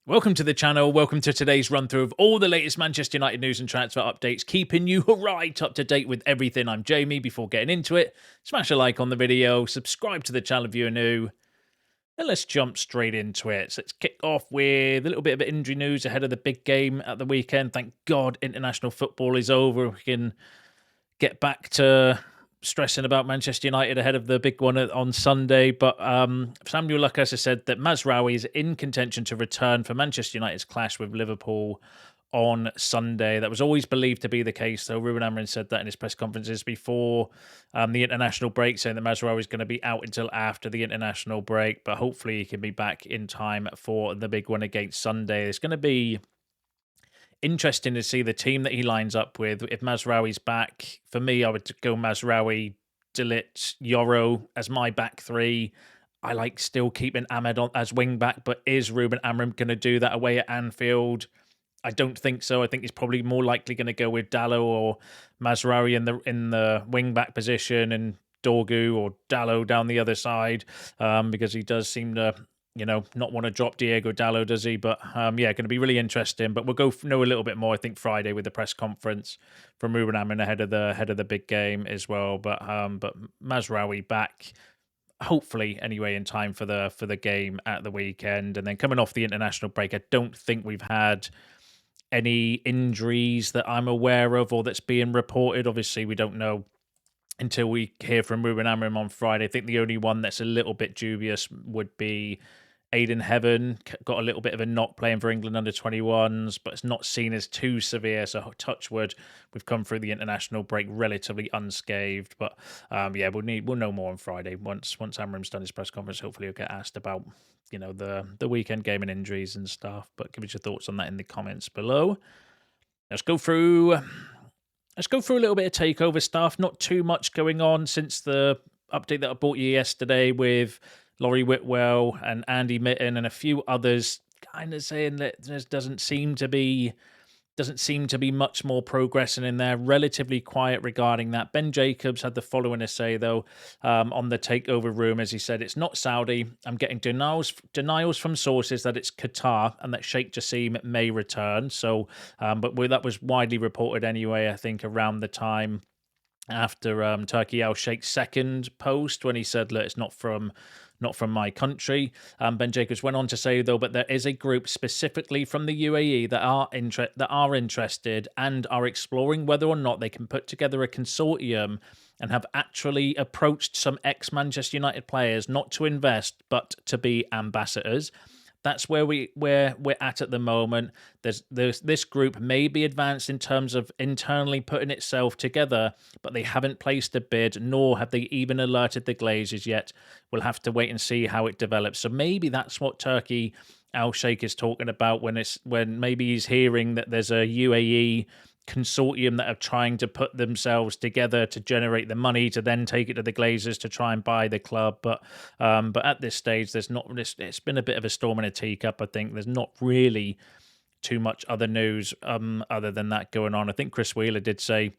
Welcome to the channel. Welcome to today's run through of all the latest Manchester United news and transfer updates, keeping you right up to date with everything. I'm Jamie. Before getting into it, smash a like on the video, subscribe to the channel if you're new, and let's jump straight into it. So let's kick off with a little bit of injury news ahead of the big game at the weekend. Thank God international football is over. We can get back to stressing about Manchester United ahead of the big one on Sunday. But Samuel Lucas has said that Mazraoui is in contention to return for Manchester United's clash with Liverpool on Sunday. That was always believed to be the case, though. Ruben Amorim said that in his press conferences before the international break, saying that Mazraoui is going to be out until after the international break, but hopefully he can be back in time for the big one against Sunday. It's going to be interesting to see the team that he lines up with. If Mazraoui's back, for me, I would go Mazraoui, De Ligt, Yoro as my back three. I like still keeping Ahmed on as wing back, but is Ruben Amorim going to do that away at Anfield? I don't think so. I think he's probably more likely going to go with Dalot or Mazraoui in the wing back position and Dorgu or Dalot down the other side, because he does seem to not want to drop Diego Dalot, does he? But yeah, going to be really interesting. But we'll know a little bit more, I think, Friday with the press conference from Ruben Amorim ahead of the big game as well. But Mazraoui back, hopefully anyway, in time for the game at the weekend. And then coming off the international break, I don't think we've had any injuries that I'm aware of or that's being reported. Obviously, we don't know until we hear from Ruben Amorim on Friday. I think the only one that's a little bit dubious would be Aiden Heaven. Got a little bit of a knock playing for England under 21s, but it's not seen as too severe. So touch wood, we've come through the international break relatively unscathed. But yeah, we'll know more on Friday once Amorim's done his press conference. Hopefully, he'll get asked about the weekend game and injuries and stuff. But give us your thoughts on that in the comments below. Let's go through a little bit of takeover stuff. Not too much going on since the update that I brought you yesterday with Laurie Whitwell and Andy Mitten and a few others kind of saying that there doesn't seem to be much more progressing in there. Relatively quiet regarding that. Ben Jacobs had the following to say, though, on the takeover rumours. He said, "It's not Saudi. I'm getting denials from sources that it's Qatar and that Sheikh Jassim may return." So, but that was widely reported anyway, I think, around the time after Turkey Al Sheikh's second post when he said, "Look, it's not from my country." Ben Jacobs went on to say, though, but there is a group specifically from the UAE that are interested and are exploring whether or not they can put together a consortium and have actually approached some ex-Manchester United players not to invest but to be ambassadors. That's where we're at the moment. This group may be advanced in terms of internally putting itself together, but they haven't placed a bid, nor have they even alerted the Glazers yet. We'll have to wait and see how it develops. So maybe that's what Turkey Al Sheikh is talking about when maybe he's hearing that there's a UAE consortium that are trying to put themselves together to generate the money to then take it to the Glazers to try and buy the club. But at this stage, it's been a bit of a storm in a teacup. I think there's not really too much other news other than that going on. I think Chris Wheeler did say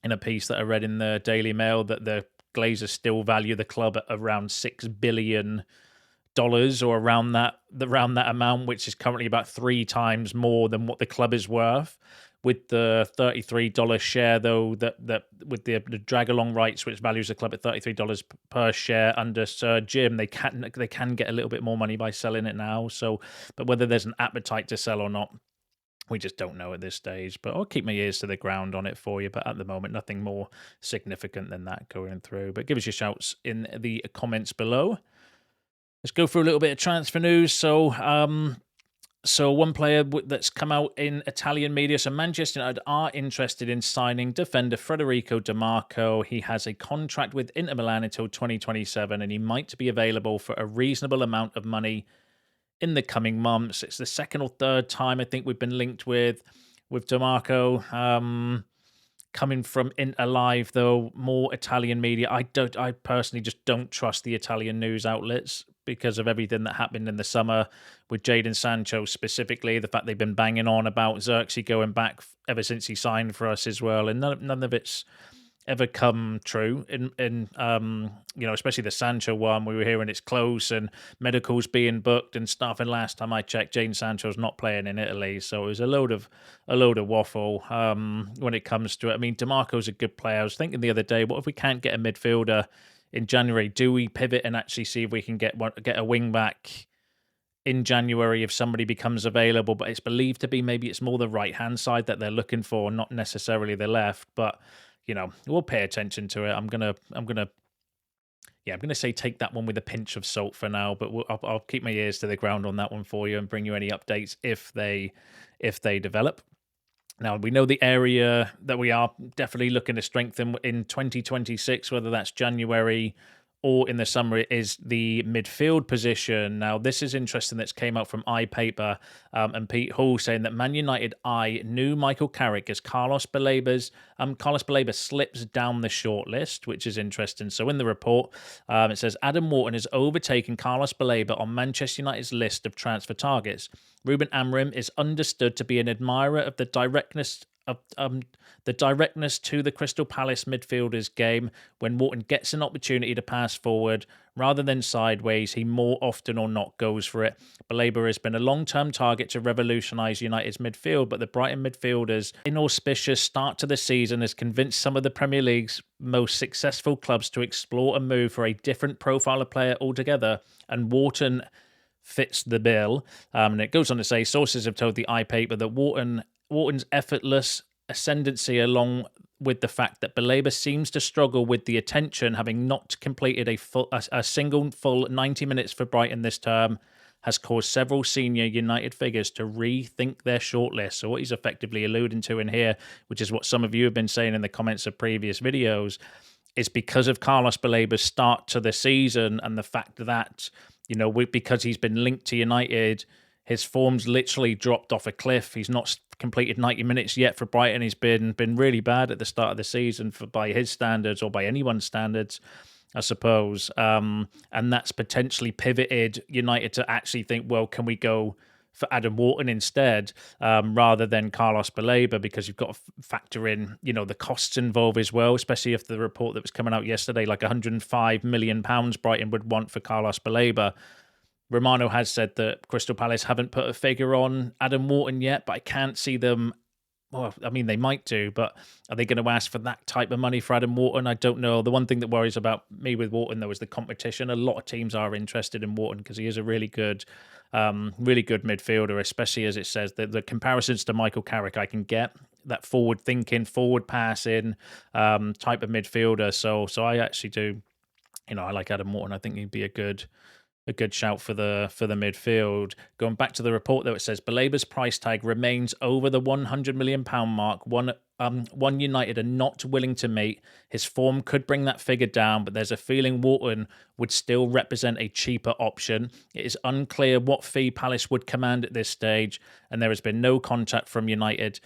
in a piece that I read in the Daily Mail that the Glazers still value the club at around $6 billion or around that amount, which is currently about 3 times more than what the club is worth. With the $33 share, though, that with the drag along rights, which values the club at $33 per share under Sir Jim, they can get a little bit more money by selling it now. So, but whether there's an appetite to sell or not, we just don't know at this stage. But I'll keep my ears to the ground on it for you. But at the moment, nothing more significant than that going through. But give us your shouts in the comments below. Let's go through a little bit of transfer news. So one player that's come out in Italian media, so Manchester United are interested in signing defender Federico Di Marco. He has a contract with Inter Milan until 2027, and he might be available for a reasonable amount of money in the coming months. It's the second or third time I think we've been linked with Di Marco. Coming from Inter Live, though, more Italian media. I personally just don't trust the Italian news outlets because of everything that happened in the summer with Jadon Sancho specifically, the fact they've been banging on about Zirkzee going back ever since he signed for us as well, and none of it's ever come true. In especially the Sancho one, we were hearing it's close and medicals being booked and stuff. And last time I checked, Jadon Sancho's not playing in Italy, so it was a load of waffle when it comes to it. I mean, Di Marco's a good player. I was thinking the other day, what if we can't get a midfielder in January? Do we pivot and actually see if we can get a wing back in January if somebody becomes available? But it's believed to be maybe it's more the right hand side that they're looking for, not necessarily the left. But we'll pay attention to it. I'm gonna say take that one with a pinch of salt for now, but I'll keep my ears to the ground on that one for you and bring you any updates if they develop. Now, we know the area that we are definitely looking to strengthen in 2026, whether that's January or in the summer, is the midfield position. Now, this is interesting. That's came out from iPaper and Pete Hall saying that Man United knew Michael Carrick as Carlos Baleba slips down the shortlist, which is interesting. So in the report, it says Adam Wharton has overtaken Carlos Baleba on Manchester United's list of transfer targets. Ruben Amorim is understood to be an admirer of the directness to the Crystal Palace midfielders' game. When Wharton gets an opportunity to pass forward rather than sideways, he more often or not goes for it. Baleba has been a long-term target to revolutionise United's midfield, but the Brighton midfielders' inauspicious start to the season has convinced some of the Premier League's most successful clubs to explore a move for a different profile of player altogether, and Wharton fits the bill. And it goes on to say sources have told the iPaper that Wharton's effortless ascendancy, along with the fact that Baleba seems to struggle with the attention, having not completed a single full 90 minutes for Brighton this term, has caused several senior United figures to rethink their shortlist. So what he's effectively alluding to in here, which is what some of you have been saying in the comments of previous videos, is because of Carlos Baleba's start to the season and the fact that, because he's been linked to United, his form's literally dropped off a cliff. He's not completed 90 minutes yet for Brighton. He's been really bad at the start of the season by his standards, or by anyone's standards, I suppose. And that's potentially pivoted United to actually think, well, can we go for Adam Wharton instead, rather than Carlos Baleba, because you've got to factor in, the costs involved as well, especially if the report that was coming out yesterday, like £105 million Brighton would want for Carlos Baleba. Romano has said that Crystal Palace haven't put a figure on Adam Wharton yet, but I can't see them. Well, I mean, they might do, but are they going to ask for that type of money for Adam Wharton? I don't know. The one thing that worries about me with Wharton, though, is the competition. A lot of teams are interested in Wharton because he is a really good midfielder, especially as it says that the comparisons to Michael Carrick I can get, that forward thinking, forward passing type of midfielder. So I actually do, I like Adam Wharton. I think he'd be a good shout for the midfield. Going back to the report, though, it says Baleba's price tag remains over the £100 million mark. One United are not willing to meet. His form could bring that figure down, but there's a feeling Wharton would still represent a cheaper option. It is unclear what fee Palace would command at this stage, and there has been no contact from United.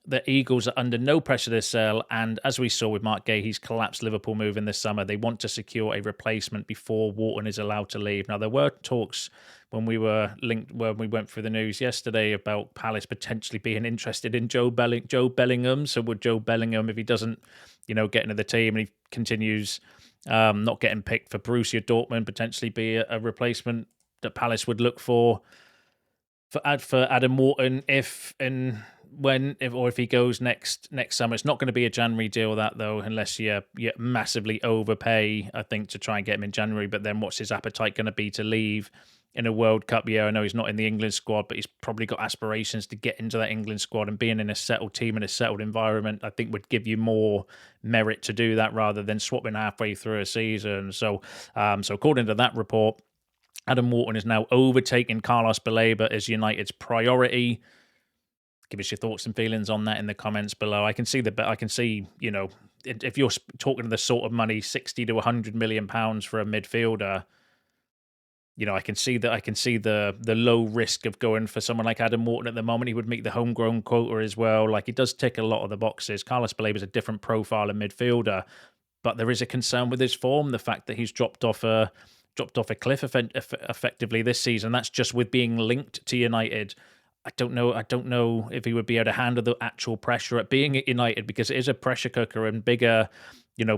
The Eagles are under no pressure to sell, and as we saw with Mark Gahey's collapsed Liverpool move in the summer, they want to secure a replacement before Wharton is allowed to leave. Now, there were talks when we went through the news yesterday about Palace potentially being interested in Joe Bellingham. So would Joe Bellingham, if he doesn't, get into the team and he continues not getting picked for Borussia Dortmund, potentially be a replacement that Palace would look for Adam Wharton if he goes next summer. It's not going to be a January deal, that though, unless you massively overpay, I think, to try and get him in January. But then what's his appetite going to be to leave in a World Cup year? I know he's not in the England squad, but he's probably got aspirations to get into that England squad, and being in a settled team and a settled environment, I think, would give you more merit to do that rather than swapping halfway through a season. So according to that report, Adam Wharton is now overtaking Carlos Baleba as United's priority. Give us your thoughts and feelings on that in the comments below. I can see, if you're talking the sort of money, 60 to 100 million pounds for a midfielder, I can see the low risk of going for someone like Adam Wharton at the moment. He would meet the homegrown quota as well. Like, he does tick a lot of the boxes. Carlos Baleba is a different profile of midfielder, but there is a concern with his form. The fact that he's dropped off a cliff effectively this season. That's just with being linked to United. I don't know. I don't know if he would be able to handle the actual pressure at being at United, because it is a pressure cooker, and bigger,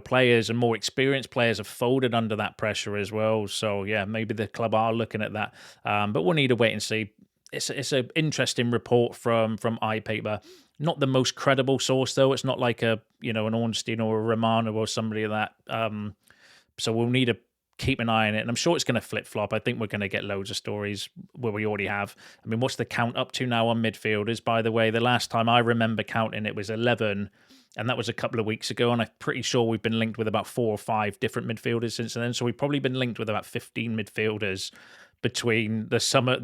players and more experienced players have folded under that pressure as well. So yeah, maybe the club are looking at that, but we'll need to wait and see. It's an interesting report from iPaper. Not the most credible source though. It's not like an Ornstein or a Romano or somebody like that. So we'll need to keep an eye on it, and I'm sure it's going to flip flop. I think we're going to get loads of stories where we already have. I mean, what's the count up to now on midfielders? By the way, the last time I remember counting it was 11, and that was a couple of weeks ago. And I'm pretty sure we've been linked with about 4 or 5 different midfielders since then. So we've probably been linked with about 15 midfielders between the summer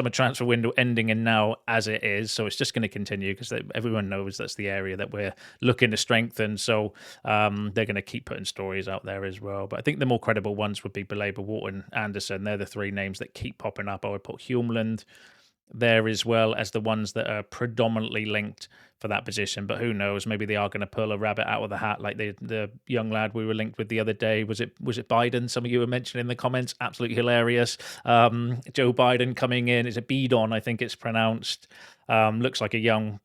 transfer window ending and now as it is. So it's just going to continue, because everyone knows that's the area that we're looking to strengthen. So they're going to keep putting stories out there as well. But I think the more credible ones would be Baleba, Wharton, Anderson. They're the 3 names that keep popping up. I would put Humeland there as well as the ones that are predominantly linked for that position. But who knows? Maybe they are going to pull a rabbit out of the hat, like the young lad we were linked with the other day. Was it Biden? Some of you were mentioning in the comments. Absolutely hilarious. Joe Biden coming in. Is it Bidon? I think it's pronounced. Looks like a young,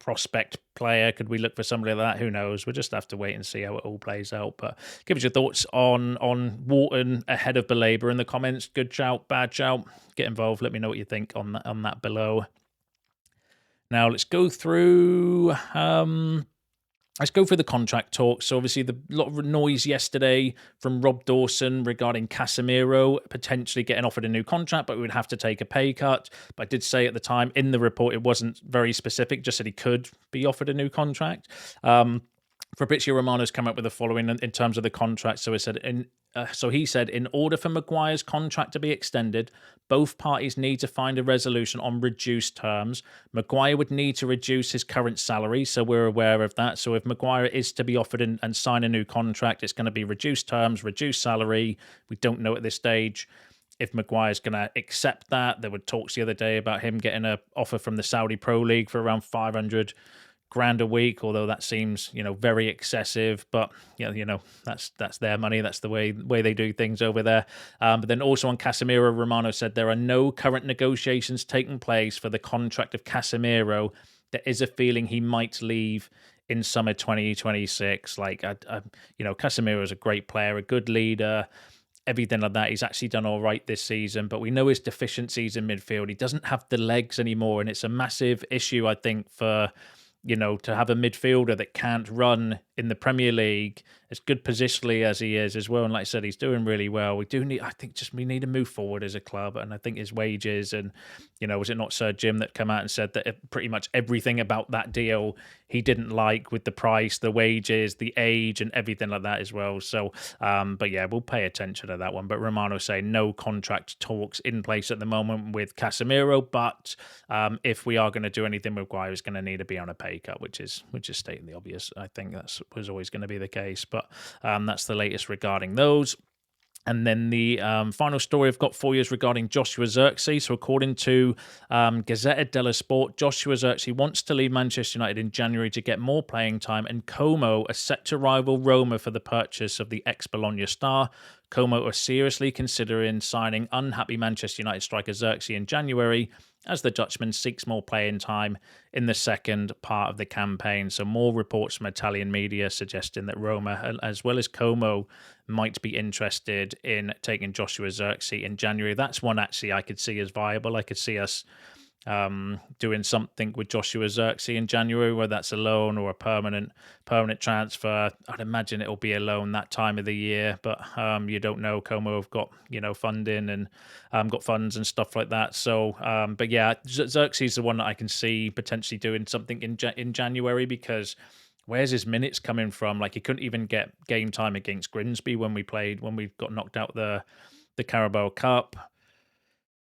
prospect player. Could we look for somebody like that? Who knows? We'll just have to wait and see how it all plays out. But give us your thoughts on Wharton ahead of Baleba in the comments. Good shout, bad shout. Get involved. Let me know what you think on that below. Now let's go through. Let's go through the contract talk. So obviously the lot of noise yesterday from Rob Dawson regarding Casemiro potentially getting offered a new contract, but we would have to take a pay cut. But I did say at the time in the report, it wasn't very specific, just said he could be offered a new contract. Fabrizio Romano's come up with the following in terms of the contract. So he said, in order for Maguire's contract to be extended, both parties need to find a resolution on reduced terms. Maguire would need to reduce his current salary, so we're aware of that. So if Maguire is to be offered and sign a new contract, it's going to be reduced terms, reduced salary. We don't know at this stage if Maguire's going to accept that. There were talks the other day about him getting an offer from the Saudi Pro League for around 500 grand a week, although that seems very excessive, but that's their money. That's the way they do things over there. But then also on Casemiro, Romano said there are no current negotiations taking place for the contract of Casemiro. There is a feeling he might leave in summer 2026. Casemiro is a great player, a good leader, everything like that. He's actually done all right this season, but we know his deficiencies in midfield. He doesn't have the legs anymore, and it's a massive issue, I think, for to have a midfielder that can't run in the Premier League as good positionally as he is as well. And like I said, he's doing really well. We need to move forward as a club. And I think his wages and, was it not Sir Jim that came out and said that pretty much everything about that deal he didn't like, with the price, the wages, the age and everything like that as well. So, but yeah, we'll pay attention to that one. But Romano saying no contract talks in place at the moment with Casemiro. But if we are going to do anything with Maguire, it's going to need to be on a pay cut, which is stating the obvious. I think that was always going to be the case. But that's the latest regarding those. And then the final story I've got for you is regarding Joshua Zirkzee. So according to Gazzetta dello Sport, Joshua Zirkzee wants to leave Manchester United in January to get more playing time, and Como are set to rival Roma for the purchase of the ex-Bologna star. Como are seriously considering signing unhappy Manchester United striker Zirkzee in January, as the Dutchman seeks more playing time in the second part of the campaign. So more reports from Italian media suggesting that Roma, as well as Como, might be interested in taking Joshua Zirkzee in January. That's one actually I could see as viable. I could see us doing something with Joshua Zirkzee in January, whether that's a loan or a permanent transfer. I'd imagine it'll be a loan that time of the year, but you don't know. Como have got funding and got funds and stuff like that. So, but yeah, Zirkzee's the one that I can see potentially doing something in January, because where's his minutes coming from? Like, he couldn't even get game time against Grimsby when we got knocked out the Carabao Cup.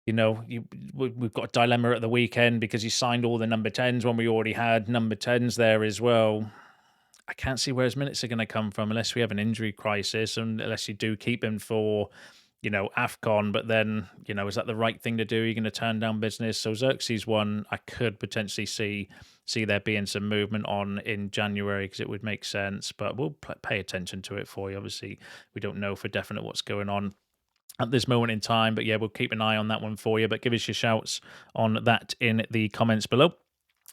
We've got a dilemma at the weekend because he signed all the number 10s when we already had number 10s there as well. I can't see where his minutes are going to come from unless we have an injury crisis, and unless you do keep him for, AFCON. But then, is that the right thing to do? Are you going to turn down business? So Zirkzee's one I could potentially see there being some movement on in January, because it would make sense. But we'll pay attention to it for you. Obviously, we don't know for definite what's going on at this moment in time. But yeah, we'll keep an eye on that one for you. But give us your shouts on that in the comments below.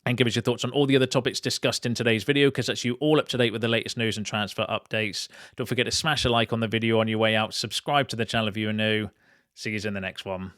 And give us your thoughts on all the other topics discussed in today's video, because that's you all up to date with the latest news and transfer updates. Don't forget to smash a like on the video on your way out. Subscribe to the channel if you're new. See you in the next one.